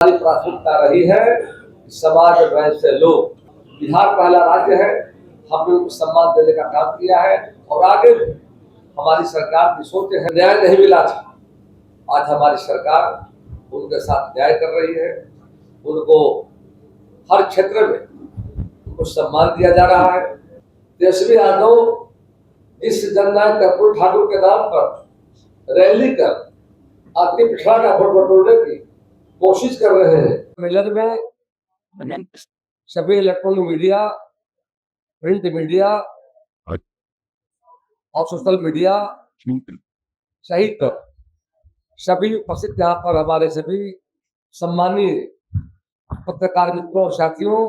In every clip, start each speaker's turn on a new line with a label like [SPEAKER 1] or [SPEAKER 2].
[SPEAKER 1] हमारी प्राथमिकता रही है समाज में से लोग, बिहार पहला राज्य है, हमने उनको सम्मान देने का काम किया है और आगे भी हमारी सरकार की सोच है। न्याय नहीं मिला था, आज हमारी सरकार उनके साथ न्याय कर रही है। उनको हर क्षेत्र में उनको सम्मान दिया जा रहा है। तेजस्वी यादव इस जननायक कर्पूर ठाकुर के नाम पर रैली कर अति पिछड़ा का वोट बटोरने की कोशिश कर रहे हैं। सम्मेलन में सभी इलेक्ट्रॉनिक मीडिया, प्रिंट मीडिया और सोशल मीडिया सहित सभी उपस्थित यहाँ पर हमारे सभी सम्मानीय पत्रकार मित्रों और साथियों,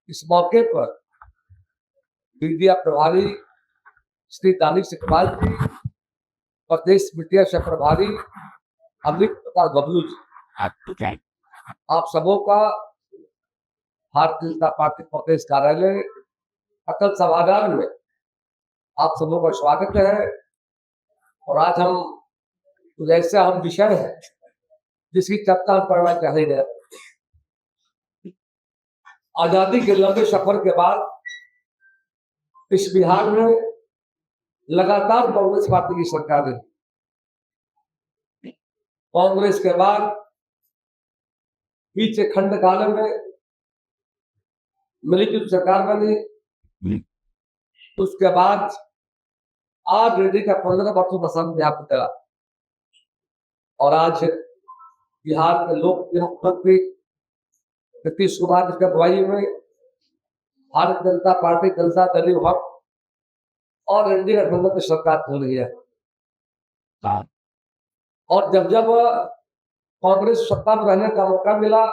[SPEAKER 1] इस मौके पर मीडिया प्रभारी श्री दानिश इकबाल जी, प्रदेश मीडिया से प्रभारी अमृत प्रकाश बबलू जी, आप सबों का भारतीय जनता पार्टी प्रदेश कार्यालय अटल सभागार में आप सबों का स्वागत है। और आज हम ऐसा विषय है जिसकी चर्चा हम करना चाहेंगे। आजादी के लंबे सफर के बाद इस बिहार में लगातार कांग्रेस पार्टी की सरकार है। कांग्रेस के बाद पीछे खंड काल में मिलीजुली सरकार बनी, उसके बाद आज रेडी का 15 वर्षों का समय यहाँ पर चला और आज बिहार के लोक मुख्यमंत्री नीतीश कुमार की अगुवाई में भारतीय जनता पार्टी, जनता दल यूनाइटेड और एनडीए गठबंधन की सरकार चल रही है। और जब जब कांग्रेस सत्ता में रहने का मौका मिला,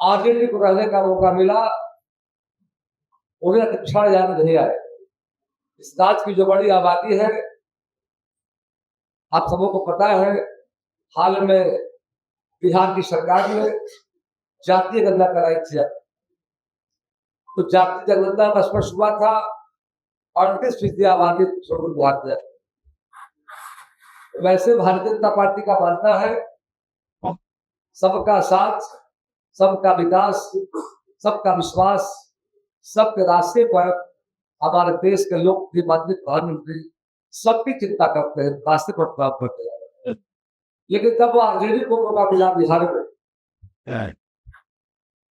[SPEAKER 1] आरजेडी को रहने का मौका मिला, उन्हें पिछड़ा याद नहीं आए। इस राज्य की जो बड़ी आबादी है, आप सबों को पता है, हाल में बिहार की सरकार ने जातीय गणना कराई थी। तो जातीय जनगणना का स्पष्ट हुआ था 38% आबादी बिहार में। वैसे भारतीय जनता पार्टी का मानना है सबका साथ, सबका विकास, सबका विश्वास, सबके रास्ते पर हमारे देश के लोग भी, माननीय प्रधानमंत्री सबकी चिंता करते हैं, रास्ते पर काम करते हैं। लेकिन जब आरजेडी को मौका मिला बिहार में,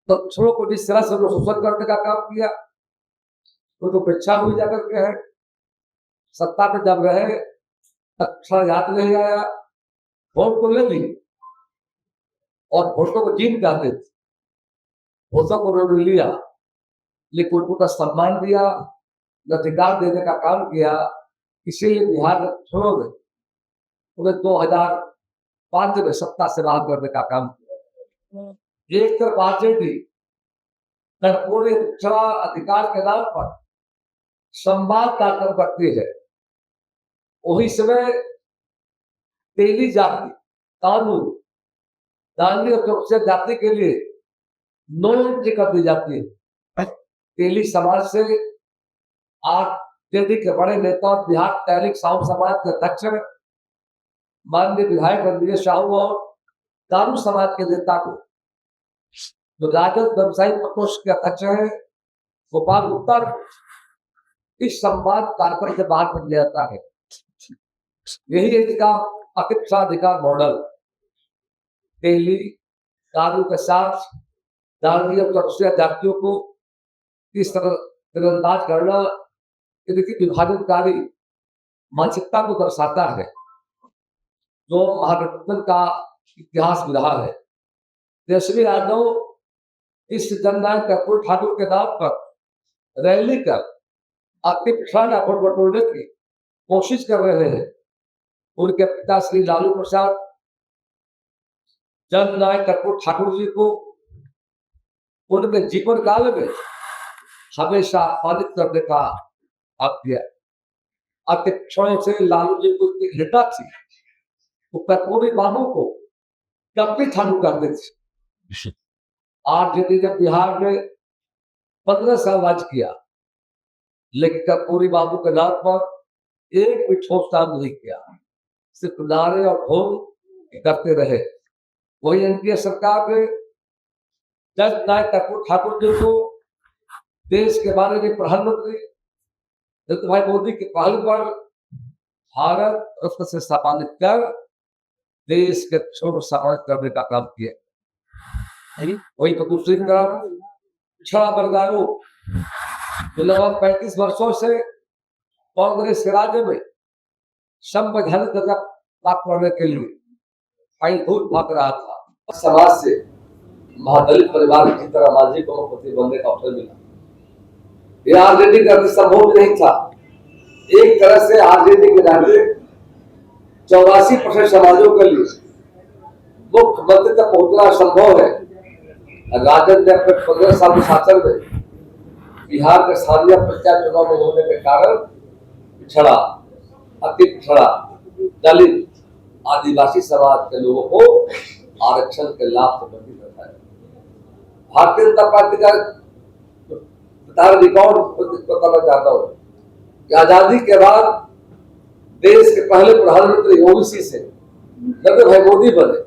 [SPEAKER 1] तो छोड़ो को जिस तरह से शोषण करने का काम किया, तो पेच्छा हुई जाकर के है। सत्ता पे जब रहे अच्छा याद नहीं आया, वोट को ले ली और वोटों को जीत जाते थे, वोटों को रोक लिया, लेकिन उनको सम्मान दिया, अधिकार देने का काम किया। इसीलिए बिहार छोड़ो गए, उन्हें 2005 में सत्ता से बाहर करने का काम किया। एक तरफ आरजेडी पूरे अधिकार के नाम पर संवाद कार्यक्रम करती है, वही समय तेली जाति कानून दानी और जाति के लिए नो एंट्री कर दी जाती है। तेली समाज से आरजेडी के बड़े नेता और बिहार तहरीक साहू समाज के अध्यक्ष माननीय विधायक रणधीर साहू और दारू समाज के नेता को, जो राजद व्यवसायिक प्रकोष्ठ के अध्यक्ष है गोपाल गुप्ता, इस संवाद कार्यक्रम से बाहर कर दिया जाता है। यही इसका अपेक्षाधिकार मॉडल तेली दारू के साथ दारूय जातियों को इस तरह तिरंदाज करना, इनकी विभाजनकारी मानसिकता को दर्शाता है, जो महागठबंधन का इतिहास भी रहा है। तेजस्वी यादव इस जननायक कर्पूर ठाकुर के नाम पर रैली कर अति पिछड़ा का वोट बटोरने की कोशिश कर रहे हैं। उनके पिता श्री लालू प्रसाद जननायक कर्पूर ठाकुर जी को उनके जीवन काल में हमेशा पालित करने का आप किया। अति पिछड़े से लालू जी को घृणा थी, तो कर्पूरी बाबू को कभी ठाकुर करते थे। आरजेडी ने बिहार में 15 साल राज किया, लेकिन कर्पूरी बाबू के नाम पर एक भी ठोस काम नहीं किया, सिर्फ नारे और ढोल करते रहे। वही एनडीए सरकार ने जननायक कर्पूर ठाकुर जी को देश के माननीय प्रधानमंत्री नरेंद्र भाई मोदी के पहल पर भारत रत्न से सम्मानित कर देश के छोर सम्मानित करने का काम किया। वही पर दूसरी तरफ पिछड़ा वर्ग आयोग जो लगभग 35 वर्षों से कांग्रेस के राज्य में संवैधानिक दर्जा प्राप्त करने के लिए फाइल खूब भाग रहा था। समाज से महादलित परिवार की तरह मांझी को मुख्यमंत्री बनने का अवसर मिला। यह आरजेडी करते संभव नहीं था। एक तरह से आरजेडी के नाते 84% समाजों के लिए मुख्यमंत्री तक पहुंचना संभव है। राजद ने अपने 15 साल के शासन में बिहार के स्थानीय पंचायत चुनाव में होने के कारण पिछड़ा, अति पिछड़ा, दलित, आदिवासी समाज के लोगों को आरक्षण के लाभ से वंचित रखा है। भारतीय जनता पार्टी का रिकॉर्ड करना चाहता हूँ कि आजादी के बाद देश के पहले प्रधानमंत्री ओबीसी से नरेंद्र भाई मोदी बने।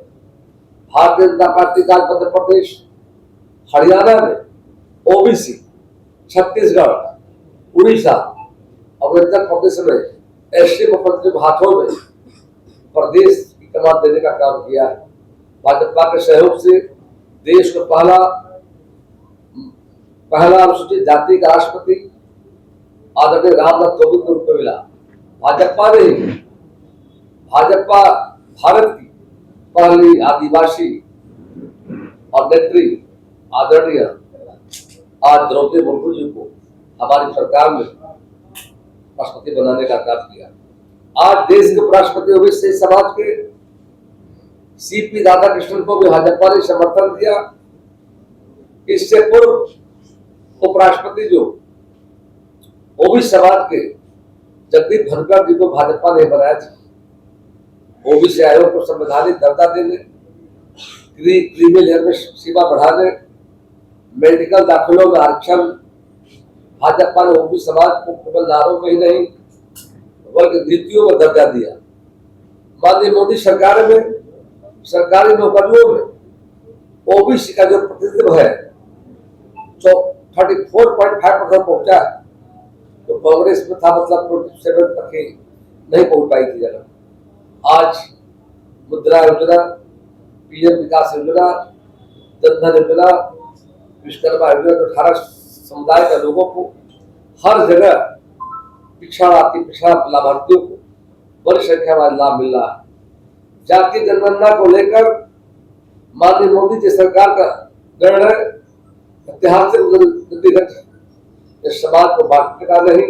[SPEAKER 1] भारतीय जनता पार्टी का मध्य प्रदेश, हरियाणा में ओबीसी, छत्तीसगढ़, उड़ीसा और उत्तर प्रदेश में एसटी मुख्यमंत्री के हाथों में प्रदेश की कमान देने का काम किया है। भाजपा के सहयोग से देश को पहला अनुसूचित जाति का राष्ट्रपति आदरणीय रामनाथ कोविंद के रूप में मिला। भाजपा ने भाजपा भारत की पहली आदिवासी और नेत्री आदरणीय आज द्रौपदी मुर्मू जी को हमारी सरकार में राष्ट्रपति बनाने का काम किया। आज देश के उपराष्ट्रपति ओबीसी समाज के सीपी राधाकृष्णन को भी भाजपा ने समर्थन दिया। इससे पूर्व उपराष्ट्रपति जो ओबीसी समाज के जगदीप धनखड़ जी को भाजपा ने बनाया था। ओबीसी आयोग को संवैधानिक दर्जा देने, क्रीमी लेयर में सीमा बढ़ाने, मेडिकल दाखिलों में आरक्षण, भाजपा ने ओबीसी समाज को केवल नारों में ही नहीं बल्कि नीतियों में दर्जा दिया। माननीय मोदी सरकार में सरकारी नौकरियों में ओबीसी का जो प्रतिनिधित्व है 34.5% पहुंचा है, तो कांग्रेस में था मतलब 27 तक ही नहीं पहुंच पाई थी जगह। आज मुद्रा योजना, पीएम विकास योजना, जनधन योजना, विश्वकर्मा योजना, 18 समुदाय के लोगों को हर जगह पिछड़ा अति पिछड़ा लाभार्थियों को बड़ी संख्या में लाभ मिल रहा है। जातीय जनगणना को लेकर माननीय मोदी जी सरकार का निर्णय ऐतिहासिक नीतिगत इस समाज को बांटने का नहीं,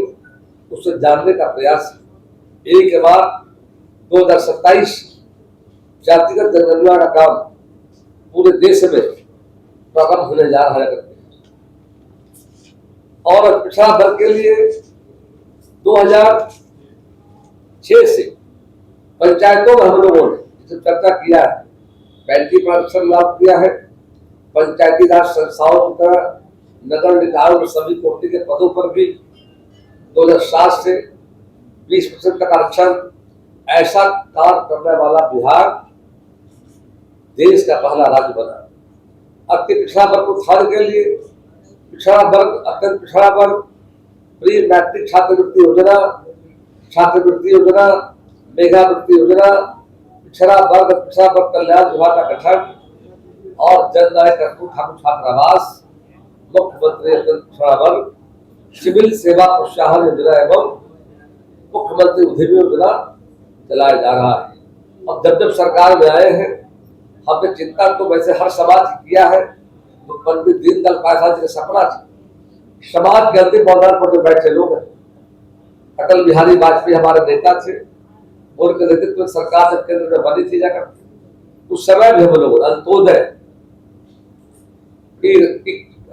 [SPEAKER 1] उसे जानने का प्रयास है। एक के बाद 2027 जातिगत जनगणना का काम पूरे देश में प्रारंभ होने जा रहा है। और पिछड़ा वर्ग के लिए 2006 से पंचायतों में हम लोगों ने चर्चा किया है, 35% लाभ दिया है। पंचायती राज संस्थाओं की तरह नगर निकायों में सभी कोटि के पदों पर भी 2007 से 20% तक आरक्षण। ऐसा कार्य करने वाला बिहार देश का पहला राज्य बना। अति पिछड़ा वर्ग उत्थान के लिए पिछड़ा वर्ग, अत्यंत पिछड़ा वर्ग, प्री मैट्रिक छात्रवृत्ति योजना, मेधावृत्ति योजना, पिछड़ा वर्ग कल्याण विभाग का गठन और जननायक कर्पूर ठाकुर छात्रावास, मुख्यमंत्री अत्यंत पिछड़ा वर्ग, सिविल सेवा प्रोत्साहन योजना एवं मुख्यमंत्री उद्यमी योजना चलाया जा रहा है। अब जब सरकार में आए हैं, हमने चिंता तो वैसे हर समाज की किया है। तो पंडित दीनदयाल उपाध्याय जी का सपना था, समाज के अंतिम पायदान पर जो बैठे लोग हैं, अटल बिहारी वाजपेयी हमारे नेता थे, उनके नेतृत्व में सरकार जब केंद्र में बनी थी जाकर, उस समय भी हम लोग अंत्योदय की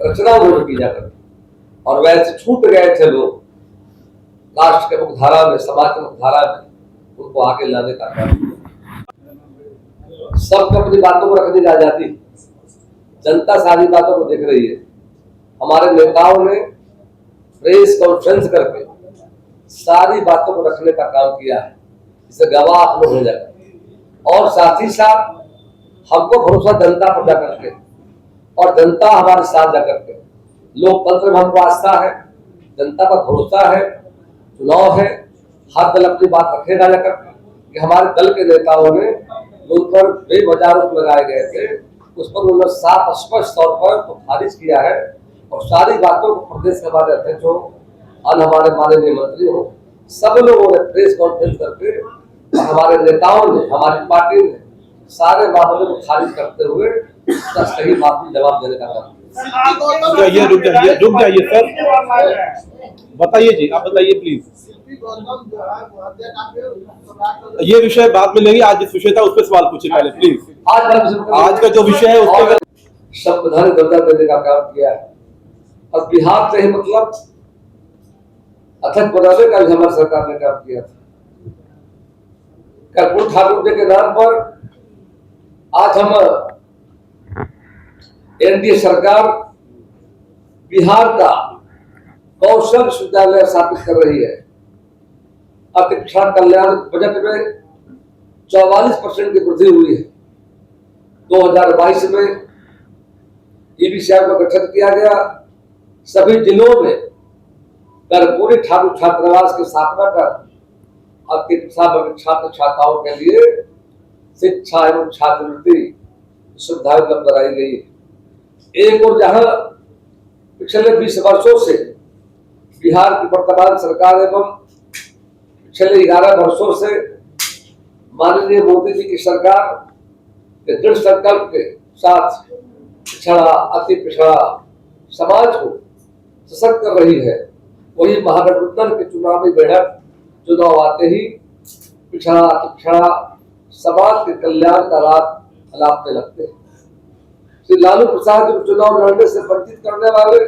[SPEAKER 1] रचना उन्होंने की जाकर, और वैसे छूट गए थे लोग राष्ट्र के मुख्यधारा में, समाज के मुख्यधारा में, उनको आगे लाने का काम किया। सबको अपनी बातों को रखने की आजादी, जनता सारी बातों को देख रही है। हमारे नेताओं ने प्रेस कॉन्फ्रेंस करके सारी बातों को रखने का काम किया है, इसे गवाह आप लोग हो जाए। और साथ ही साथ हमको भरोसा जनता पर जाकर के, और जनता हमारे साथ जाकर के, लोकतंत्र में हमको आस्था है, जनता पर भरोसा है, चुनाव है, हर दल अपनी बात रखेगा जाकर कि हमारे दल के नेताओं ने उन पर बेवजह आरोप लगाए गए थे, उस पर उन्होंने साफ स्पष्ट तौर पर तो खारिज किया है, और सारी बातों को प्रदेश के हमारे अध्यक्ष हो और हमारे माननीय मंत्री हो, सब लोगों ने प्रेस कॉन्फ्रेंस करके, हमारे नेताओं ने, हमारी पार्टी ने सारे मामले को खारिज करते हुए उसका सही माफी जवाब देने का काम किया।
[SPEAKER 2] रुक जाइए सर, बताइए जी, आप बताइए प्लीज। ये विषय बाद में लेंगे, आज जिस विषय था उस पर सवाल पूछिए पहले प्लीज। आज का जो विषय है उसके
[SPEAKER 1] संविधान दर्जा देने का काम किया है, और बिहार से ही मतलब अध्यक्ष बनाने का भी हमारी सरकार ने काम किया था। कर्पूर ठाकुर जी के नाम पर आज हम एनडीए सरकार बिहार का कौशल विश्वविद्यालय स्थापित कर रही है। अतिक्षा कल्याण बजट में 44% की वृद्धि हुई है। 2022 में ईबीसीआई का गठन किया गया। सभी जिलों में कर्पूरी ठाकुर छात्रावास की स्थापना कर अतिक्षा छात्र छात्राओं के लिए शिक्षा एवं छात्रवृत्ति सुविधाएं उपलब्ध कराई गई है। एक और जहां पिछले 20 वर्षों से बिहार की वर्तमान सरकार एवं पिछले 11 वर्षों से माननीय मोदी जी की सरकार के दृढ़ संकल्प के साथ पिछड़ा, अति पिछड़ा समाज को सशक्त कर रही है, वही महागठबंधन के चुनावी बैठक चुनाव आते ही पिछड़ा, अति पिछड़ा समाज के कल्याण का राग अलापने लगते हैं। श्री लालू प्रसाद जी को चुनाव लड़ने से वंचित करने वाले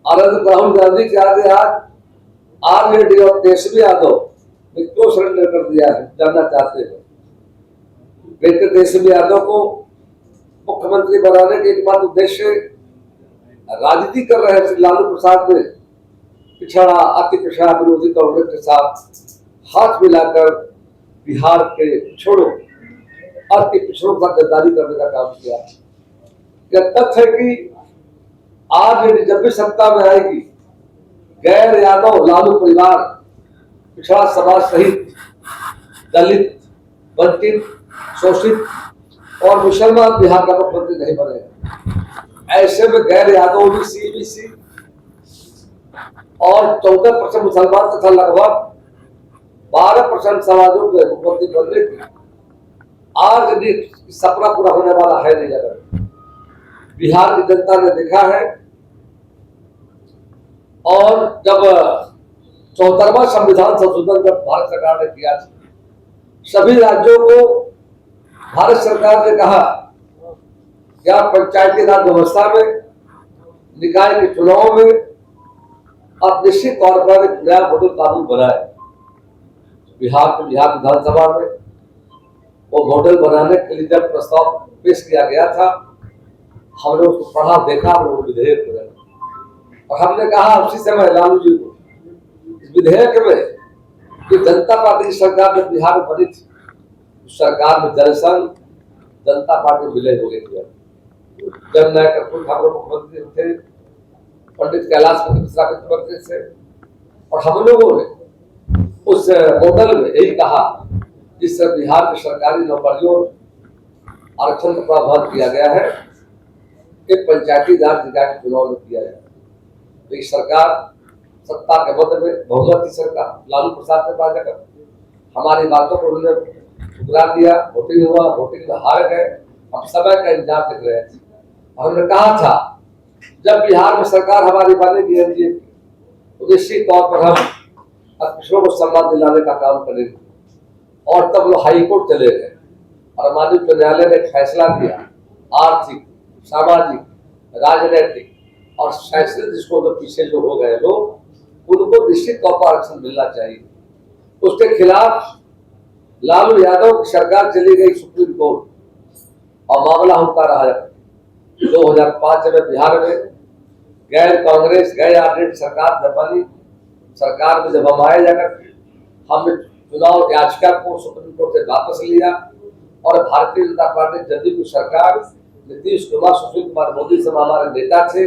[SPEAKER 1] राहुल गांधी के आगे आज आरजेडी और तेजस्वी यादव ने क्यों सरेंडर कर दिया है, जानना चाहते हैं। बेटे तेजस्वी यादव को मुख्यमंत्री बनाने के एकमात्र उद्देश्य राजनीति कर रहे श्री लालू प्रसाद ने पिछड़ा, अति पिछड़ा विरोधी कांग्रेस के साथ हाथ मिलाकर बिहार के पिछड़ों, अति पिछड़ों का गद्दारी करने का काम किया। यह तथ्य है कि आज जब भी सत्ता में आएगी, गैर यादव लालू परिवार पिछड़ा समाज सहित दलित, वंचित, शोषित और मुसलमान बिहार का मुख्यमंत्री नहीं बनेगा। ऐसे में गैर यादव भी सीबीसी और 14% मुसलमान तथा लगभग 12% समाजों के मुख्यमंत्री बनने की आज भी सपना पूरा होने वाला है नहीं। अगर बिहार की जनता ने देखा है, और जब 74वां संविधान संशोधन जब भारत सरकार ने किया, सभी राज्यों को भारत सरकार ने कहा कि आप पंचायती राज व्यवस्था में, निकाय के चुनाव में आप निश्चित तौर पर एक नया मॉडल कानून बनाए। बिहार विधानसभा में वो मॉडल बनाने के लिए जब प्रस्ताव पेश किया गया था, हमने उसको पढ़ा, देखा, वो विधेयक बना, और हमने कहा उसी समय लालू जी को, इस विधेयक में कि जनता पार्टी की सरकार जब बिहार में बनी थी, उस सरकार में जनसंघ जनता पार्टी विलय हो गई थी। जब नए कर्पूर ठाकुर मुख्यमंत्री थे, पंडित कैलाश मिश्रा वित्त मंत्री थे, और हम लोगों ने उस मॉडल में यही कहा जिससे बिहार की सरकारी नौकरियों आरक्षण का प्रावधान किया गया है कि पंचायती राज निकाय के चुनाव में किया जाए। तो सरकार सत्ता के मध्य में बहुमत की सरकार लालू प्रसाद के पास जाकर हमारी बातों को उन्होंने ठुकरा दिया। वोटिंग हुआ, वोटिंग में हार गए। हम समय का इंतजार कर रहे थे। हमने कहा था जब बिहार में सरकार हमारी बनेगी एनडीए की, तो निश्चित तौर पर हम पिछड़ों को सम्मान दिलाने का काम करेंगे। और तब लोग हाई कोर्ट चले गए और माननीय उच्च न्यायालय ने फैसला दिया, आर्थिक, सामाजिक, राजनीतिक और शैक्षणिक दृष्टिकोण में पीछे जो हो गए लोग, उनको निश्चित तौर पर आरक्षण मिलना चाहिए। उसके खिलाफ लालू यादव की सरकार चली गई सुप्रीम कोर्ट और मामला होता रहा। 2005 में बिहार में गैर कांग्रेस गैर आरजेडी सरकार जब बनी, सरकार में जब हम आए जाकर हमने चुनाव याचिका को सुप्रीम कोर्ट से वापस लिया और भारतीय जनता पार्टी जदयू की सरकार नीतीश कुमार सुशील कुमार मोदी सब हमारे नेता थे।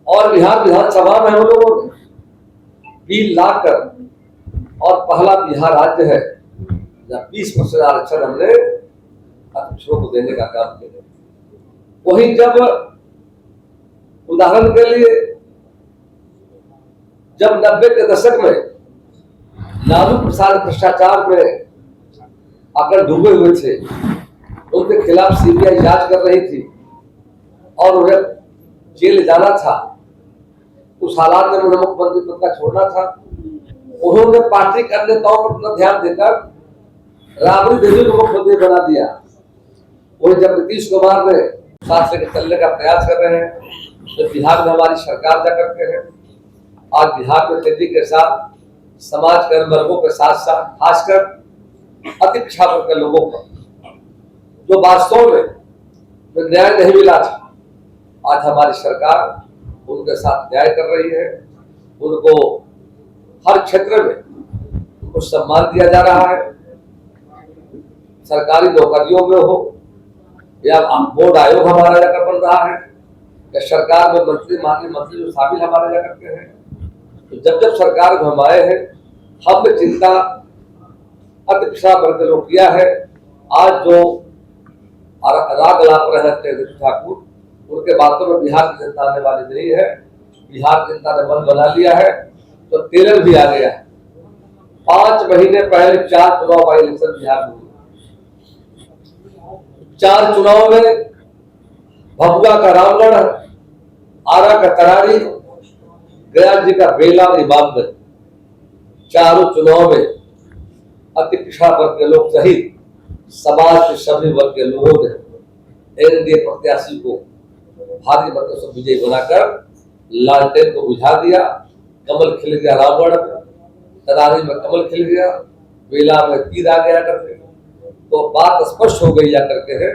[SPEAKER 1] और बिहार विधानसभा में हम लोगों ने बिल लाकर और पहला बिहार राज्य है जहाँ 20% आरक्षण हमने अध्यक्षों को देने का काम किया। वही जब उदाहरण के लिए जब 90 के दशक में लालू प्रसाद भ्रष्टाचार में आकर डूबे हुए थे, उनके खिलाफ सीबीआई जांच कर रही थी और उन्हें जेल जाना था। उस हालात में उन्हें मुख्यमंत्री पद का छोड़ना था। उन्होंने पार्टी के अन्य नेताओं पर अपना ध्यान देकर राबड़ी देवी को मुख्यमंत्री बना दिया। वही जब नीतीश कुमार ने साथ लेकर चलने का प्रयास कर रहे हैं, तो बिहार में हमारी सरकार जा करके है। आज बिहार में तेजी के साथ समाज के वर्गों के साथ साथ खासकर अति पिछड़ा वर्ग के लोगों को जो वास्तव में न्याय नहीं मिला था, आज हमारी सरकार उनके साथ न्याय कर रही है। उनको हर क्षेत्र में उनको सम्मान दिया जा रहा है, सरकारी नौकरियों में हो या बोर्ड आयोग हमारा जाकर बन रहा है या सरकार में मंत्री माननीय मंत्री जो शामिल हमारे जाकर के हैं। तो जब जब सरकार में हम आए हैं, हमने चिंता अति पिछड़ा वर्ग के लोग किया है। आज जो राग लाप रहे हैं ठाकुर, उनके बातों में बिहार की जनता आने वाली नहीं है। बिहार की जनता ने मन बना लिया है, तो टेलर भी आ गया है। 5 महीने पहले 4 चुनाव का इलेक्शन बिहार में हुआ। 4 चुनाव में भभुआ का रामगढ़, आरा का तरारी, गया जी का बेला और इमामगंज, चारों चुनाव में अति पिछड़ा वर्ग के लोग सहित समाज के सभी वर्ग के लोगों ने एनडीए प्रत्याशी को भारी मतों से विजयी बनाकर लालटेन को बुझा दिया। कमल खिल गया रामगढ़ में, तरारी में कमल खिल गया, बेला में तीर आ गया करके। तो बात स्पष्ट हो गई जाकर के है,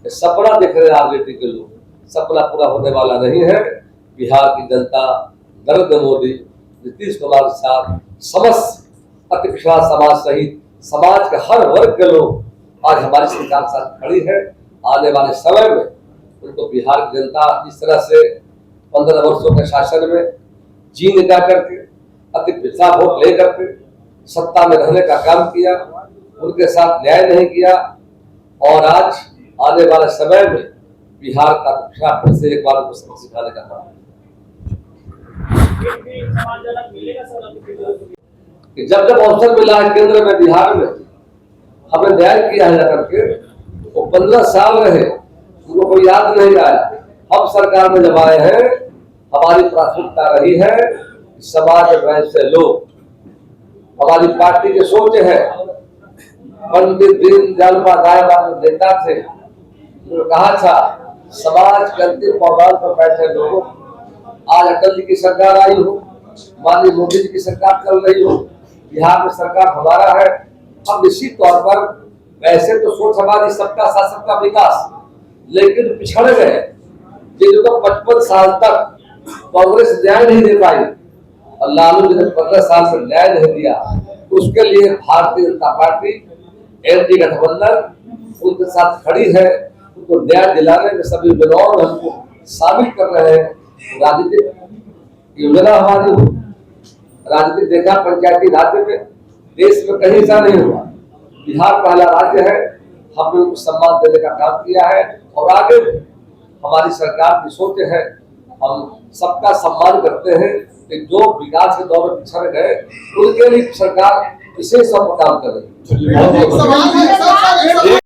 [SPEAKER 1] सपना देख रहे राजनीति के लोग, सपना पूरा होने वाला नहीं है। बिहार की जनता नरेंद्र मोदी, नीतीश कुमार के साथ समस्त अति पिछड़ा समाज सहित समाज के हर वर्ग के लोग आज हमारी सरकार के साथ खड़ी है। आने वाले समय में उनको बिहार की जनता इस तरह से 15 वर्षों के शासन में जी निकाल करके अति पिछड़ा वोट लेकर के सत्ता में रहने का काम किया, उनके साथ न्याय नहीं किया। और आज आने वाले समय में बिहार का पिछड़ा फिर से एक बार उनको सबक सिखाने का काम कि जब जब अवसर मिला है केंद्र में बिहार में हमें न्याय किया है जाकर के, वो 15 साल रहे, उनको कोई याद नहीं आया। हम सरकार में जब आए हैं, हमारी प्राथमिकता रही है समाज में से लोग, हमारी पार्टी की सोच है। पंडित दीनदयाल उपाध्याय नेता थे, जो कहा था समाज के अंतिम पायदान पर बैठे लोगों। आज अटल जी की सरकार आई हो, माननीय मोदी जी की सरकार चल रही हो, बिहार में सरकार हमारा है। हम निश्चित तौर पर वैसे तो सोच हमारी सबका साथ सबका विकास, लेकिन पिछड़ गए जिनको 55 साल तक कांग्रेस न्याय नहीं दे पाई और लालू जी ने 15 साल से न्याय नहीं दिया। उसके लिए भारतीय जनता पार्टी एनडीए गठबंधन उनके साथ खड़ी है। उनको न्याय दिलाने में सभी युवाओं ने हमको शामिल कर रहे हैं। राजनीतिक योजना हमारी हो, राजनीतिक देखा पंचायती राज्य में देश में कहीं ऐसा नहीं हुआ। बिहार पहला राज्य है, हमने उनको सम्मान देने का काम किया है और आगे हमारी सरकार की सोच है। हम सबका सम्मान करते हैं कि जो विकास के दौर में पिछड़ गए उनके लिए सरकार विशेष काम कर रही है।